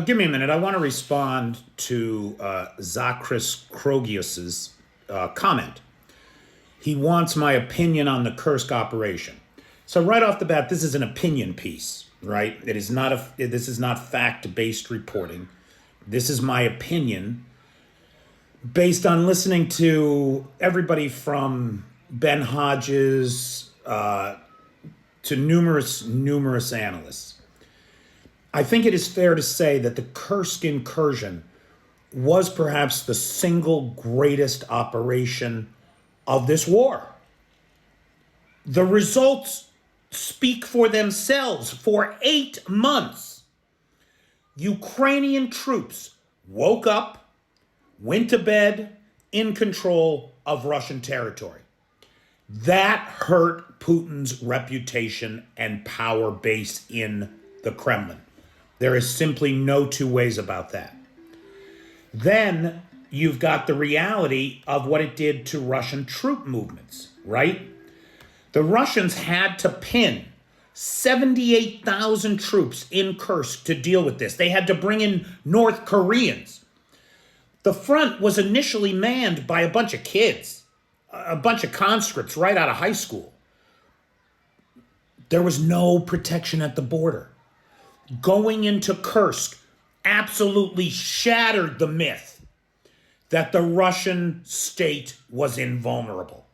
Give me a minute. I want to respond to Zachris Krogius's comment. He wants my opinion on the Kursk operation. So right off the bat, this is an opinion piece, right? It is not this is not fact-based reporting. This is my opinion based on listening to everybody from Ben Hodges to numerous analysts. I think it is fair to say that the Kursk incursion was perhaps the single greatest operation of this war. The results speak for themselves. For 8 months, Ukrainian troops woke up, went to bed in control of Russian territory. That hurt Putin's reputation and power base in the Kremlin. There is simply no two ways about that. Then you've got the reality of what it did to Russian troop movements, right? The Russians had to pin 78,000 troops in Kursk to deal with this. They had to bring in North Koreans. The front was initially manned by a bunch of kids, a bunch of conscripts right out of high school. There was no protection at the border. Going into Kursk absolutely shattered the myth that the Russian state was invulnerable.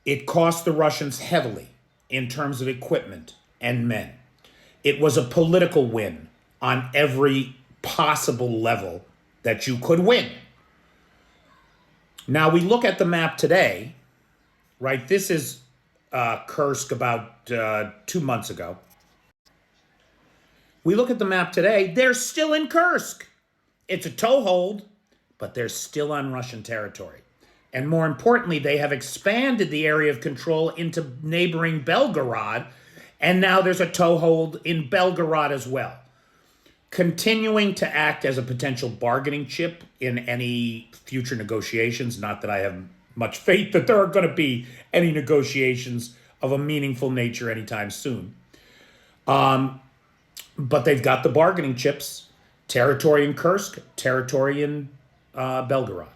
It cost the Russians heavily in terms of equipment and men. It was a political win on every possible level that you could win. Now we look at the map today, right? This is Kursk about 2 months ago. We look at the map today, they're still in Kursk. It's a toehold, but they're still on Russian territory. And more importantly, they have expanded the area of control into neighboring Belgorod, and now there's a toehold in Belgorod as well. Continuing to act as a potential bargaining chip in any future negotiations, not that I have much faith that there are going to be any negotiations of a meaningful nature anytime soon. But they've got the bargaining chips, territory in Kursk, territory in Belgorod.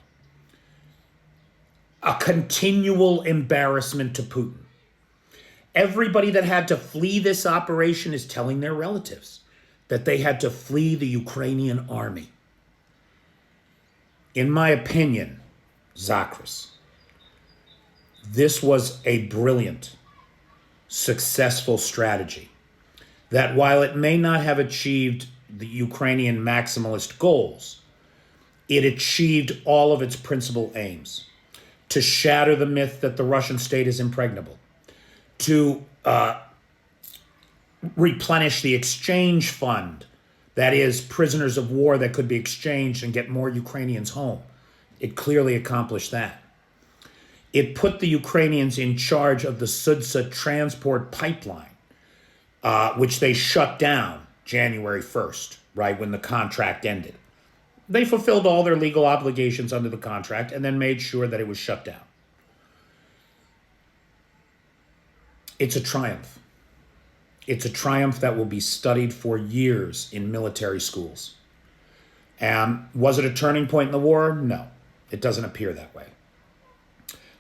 A continual embarrassment to Putin. Everybody that had to flee this operation is telling their relatives that they had to flee the Ukrainian army. In my opinion, Zachris, this was a brilliant, successful strategy that while it may not have achieved the Ukrainian maximalist goals, it achieved all of its principal aims. To shatter the myth that the Russian state is impregnable, to replenish the exchange fund, that is, prisoners of war that could be exchanged and get more Ukrainians home. It clearly accomplished that. It put the Ukrainians in charge of the Sudsa transport pipeline, which they shut down January 1st, right, when the contract ended. They fulfilled all their legal obligations under the contract and then made sure that it was shut down. It's a triumph. It's a triumph that will be studied for years in military schools. And was it a turning point in the war? No, it doesn't appear that way.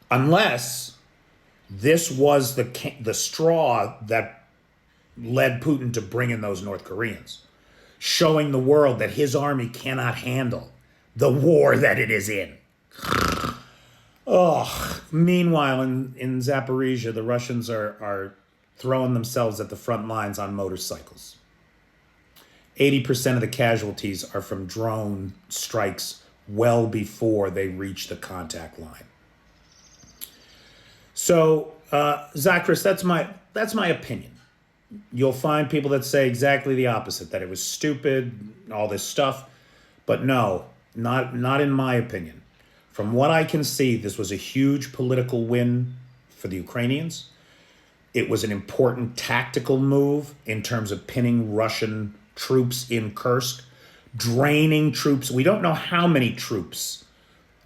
Unless this was the straw that led Putin to bring in those North Koreans, showing the world that his army cannot handle the war that it is in. Oh, meanwhile, in Zaporizhia, the Russians are throwing themselves at the front lines on motorcycles. 80% of the casualties are from drone strikes well before they reach the contact line. So, Zachris, that's my opinion. You'll find people that say exactly the opposite, that it was stupid, all this stuff. But no, not in my opinion. From what I can see, this was a huge political win for the Ukrainians. It was an important tactical move in terms of pinning Russian troops in Kursk, draining troops. We don't know how many troops,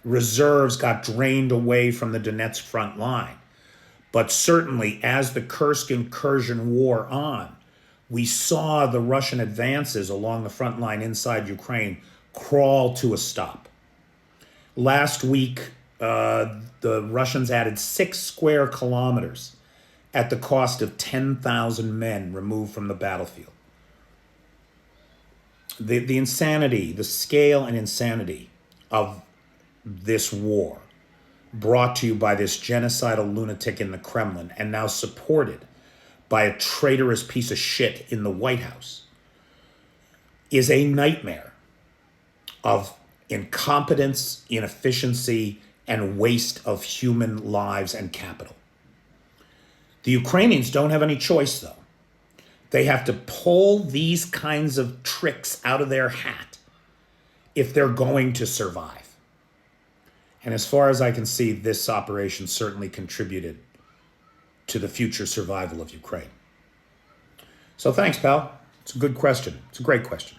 reserves, got drained away from the Donetsk front line. But certainly, as the Kursk incursion wore on, We saw the Russian advances along the front line inside Ukraine crawl to a stop. Last week, the Russians added 6 square kilometers at the cost of 10,000 men removed from the battlefield. The insanity, the scale and insanity of this war, brought to you by this genocidal lunatic in the Kremlin and now supported by a traitorous piece of shit in the White House, is a nightmare of incompetence, inefficiency, and waste of human lives and capital. The Ukrainians don't have any choice, though. They have to pull these kinds of tricks out of their hat if they're going to survive. And as far as I can see, this operation certainly contributed to the future survival of Ukraine. So thanks, pal. It's a good question. It's a great question.